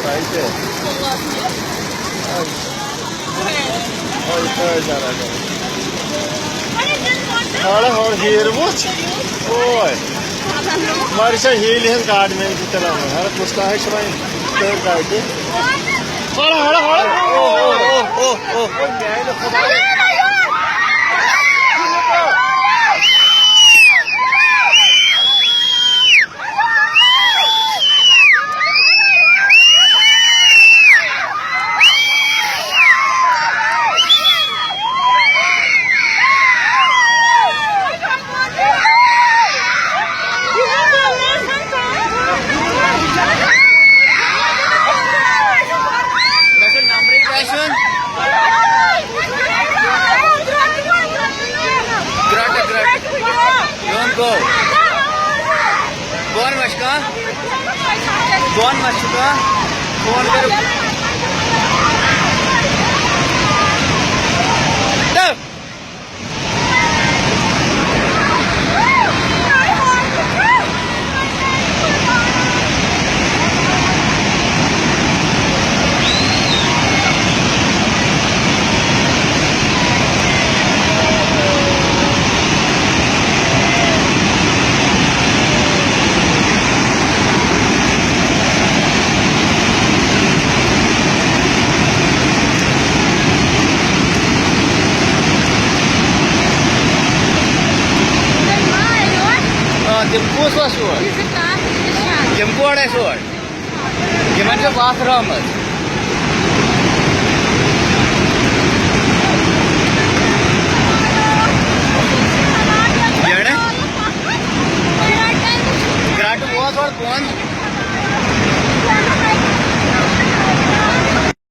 Right there. Hold here, watch. Boy. Marisha heel his guard में चला हुआ है पुष्का है समय तेरे गाइड है hold oh मैं तो खुदा कौन मशका कौन कर Tempo sword. Tempo ada sword. Gimana bathroom? Gimana? Gerak tu buat sword pun.